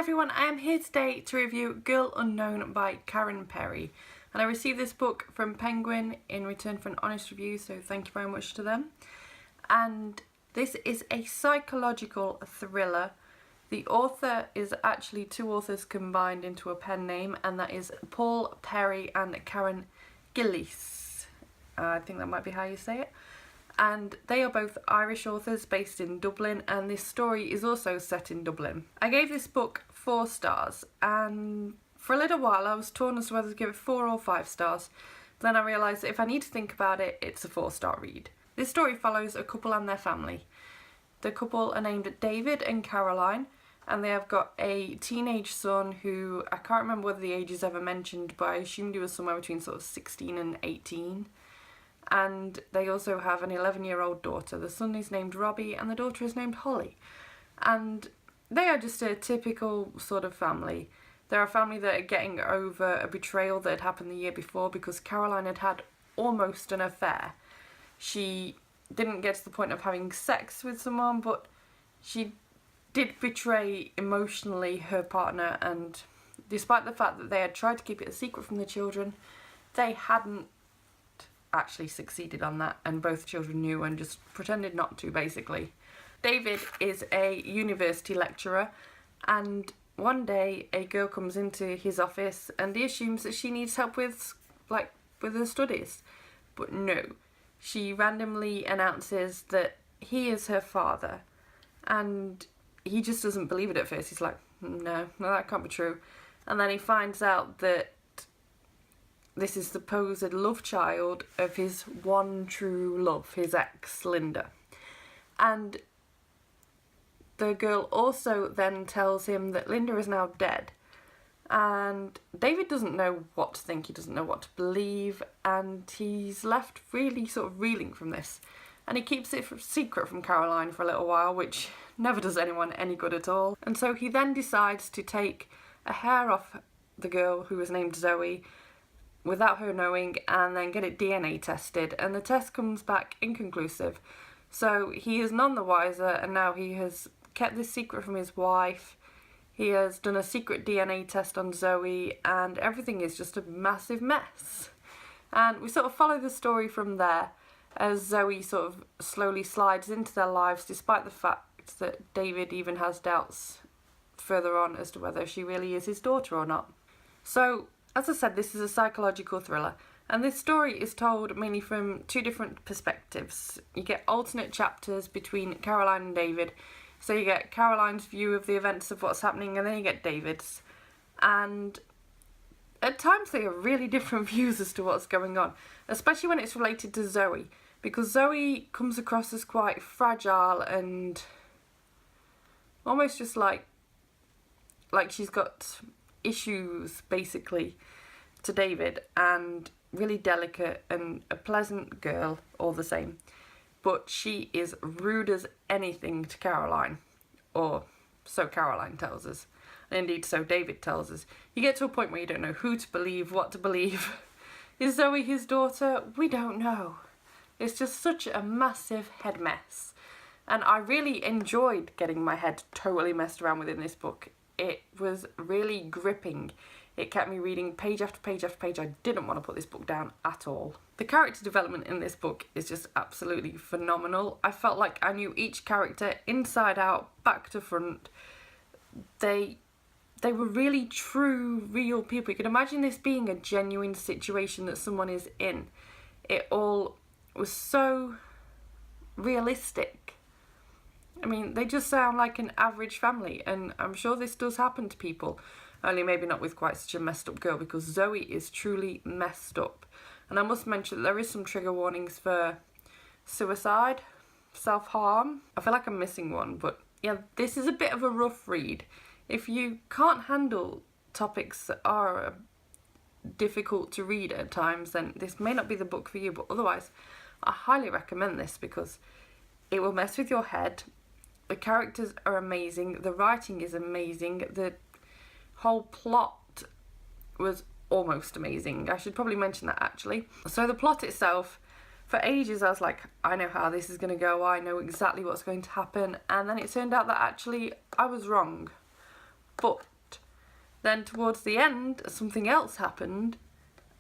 everyone, I am here today to review Girl Unknown by Karen Perry, and I received this book from Penguin in return for an honest review, so thank you very much to them. And this is a psychological thriller. The author is actually two authors combined into a pen name, and that is Paul Perry and Karen Gillies. I think that might be how you say it. And they are both Irish authors based in Dublin, and this story is also set in Dublin. I gave this book 4 stars, and for a little while I was torn as to whether to give it 4 or 5 stars. Then I realised that if I need to think about it, it's a 4-star read. This story follows a couple and their family. The couple are named David and Caroline, and they have got a teenage son who, I can't remember whether the age is ever mentioned, but I assumed he was somewhere between sort of 16 and 18. And they also have an 11-year-old daughter. The son is named Robbie and the daughter is named Holly. And they are just a typical sort of family. They're a family that are getting over a betrayal that had happened the year before, because Caroline had had almost an affair. She didn't get to the point of having sex with someone, but she did betray emotionally her partner, and despite the fact that they had tried to keep it a secret from the children, they hadn't actually succeeded on that, and both children knew and just pretended not to, basically. David is a university lecturer, and one day a girl comes into his office and he assumes that she needs help with her studies, but no, she randomly announces that he is her father, and he just doesn't believe it at first. He's like, no, that can't be true. And then he finds out that this is the supposed love child of his one true love, his ex, Linda. And the girl also then tells him that Linda is now dead. And David doesn't know what to think, he doesn't know what to believe, and he's left really sort of reeling from this. And he keeps it secret from Caroline for a little while, which never does anyone any good at all. And so he then decides to take a hair off the girl, who is named Zoe, without her knowing, and then get it DNA tested, and the test comes back inconclusive. So he is none the wiser, and now he has kept this secret from his wife. He has done a secret DNA test on Zoe, and everything is just a massive mess. And we sort of follow the story from there as Zoe sort of slowly slides into their lives, despite the fact that David even has doubts further on as to whether she really is his daughter or not. So, as I said, this is a psychological thriller, and this story is told mainly from 2 different perspectives. You get alternate chapters between Caroline and David, so you get Caroline's view of the events of what's happening, and then you get David's. And at times they are really different views as to what's going on, especially when it's related to Zoe, because Zoe comes across as quite fragile and almost just like she's got issues, basically, to David, and really delicate and a pleasant girl all the same. But she is rude as anything to Caroline, or so Caroline tells us, and indeed so David tells us. You get to a point where you don't know who to believe, what to believe. Is Zoe his daughter? We don't know. It's just such a massive head mess, and I really enjoyed getting my head totally messed around within this book. It was really gripping. It kept me reading page after page after page. I didn't want to put this book down at all. The character development in this book is just absolutely phenomenal. I felt like I knew each character inside out, back to front. They were really true, real people. You can imagine this being a genuine situation that someone is in. It all was so realistic. I mean, they just sound like an average family, and I'm sure this does happen to people, only maybe not with quite such a messed up girl, because Zoe is truly messed up. And I must mention that there is some trigger warnings for suicide, self-harm. I feel like I'm missing one, but yeah, this is a bit of a rough read. If you can't handle topics that are difficult to read at times, then this may not be the book for you, but otherwise I highly recommend this, because it will mess with your head. The characters are amazing, the writing is amazing, the whole plot was almost amazing. I should probably mention that, actually. So the plot itself, for ages I was like, I know how this is going to go, I know exactly what's going to happen, and then it turned out that actually I was wrong. But Then towards the end, something else happened,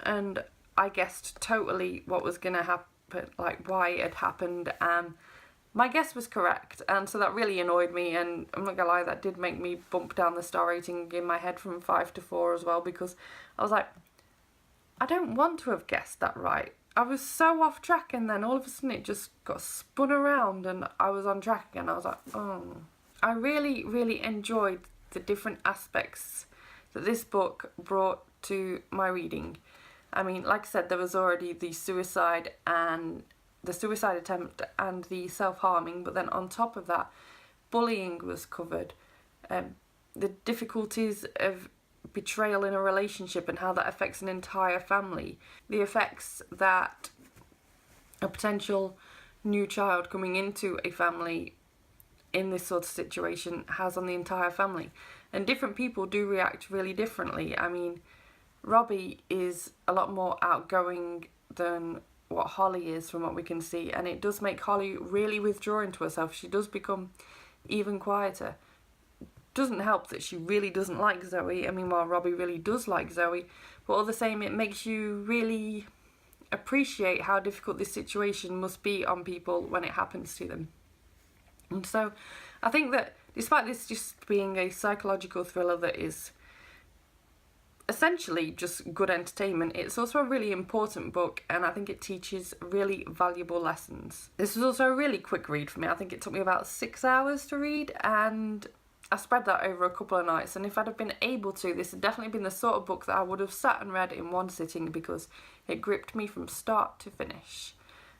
and I guessed totally what was going to happen, like why it had happened, and my guess was correct, and so that really annoyed me, and I'm not gonna lie, that did make me bump down the star rating in my head from 5 to 4 as well, because I was like, I don't want to have guessed that right. I was so off track, and then all of a sudden it just got spun around and I was on track again. I was like, oh. I really, really enjoyed the different aspects that this book brought to my reading. I mean, like I said, there was already the suicide attempt and the self-harming, but then on top of that, bullying was covered. The difficulties of betrayal in a relationship and how that affects an entire family. The effects that a potential new child coming into a family in this sort of situation has on the entire family. And different people do react really differently. I mean, Robbie is a lot more outgoing than what Holly is from what we can see, and it does make Holly really withdraw into herself. She does become even quieter. Doesn't help that she really doesn't like Zoe. I mean, while Robbie really does like Zoe, but all the same, it makes you really appreciate how difficult this situation must be on people when it happens to them. And so I think that despite this just being a psychological thriller that is essentially just good entertainment, it's also a really important book, and I think it teaches really valuable lessons. This was also a really quick read for me. I think it took me about 6 hours to read, and I spread that over a couple of nights, and if I'd have been able to, this had definitely been the sort of book that I would have sat and read in one sitting, because it gripped me from start to finish.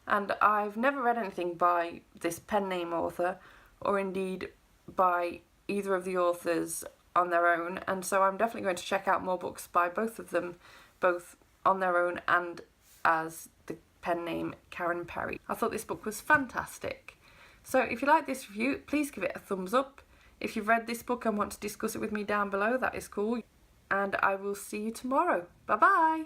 And I've never read anything by this pen name author, or indeed by either of the authors on their own, and so I'm definitely going to check out more books by both of them, both on their own and as the pen name Karen Perry. I thought this book was fantastic. So if you like this review, please give it a thumbs up. If you've read this book and want to discuss it with me down below, that is cool. And I will see you tomorrow. Bye bye!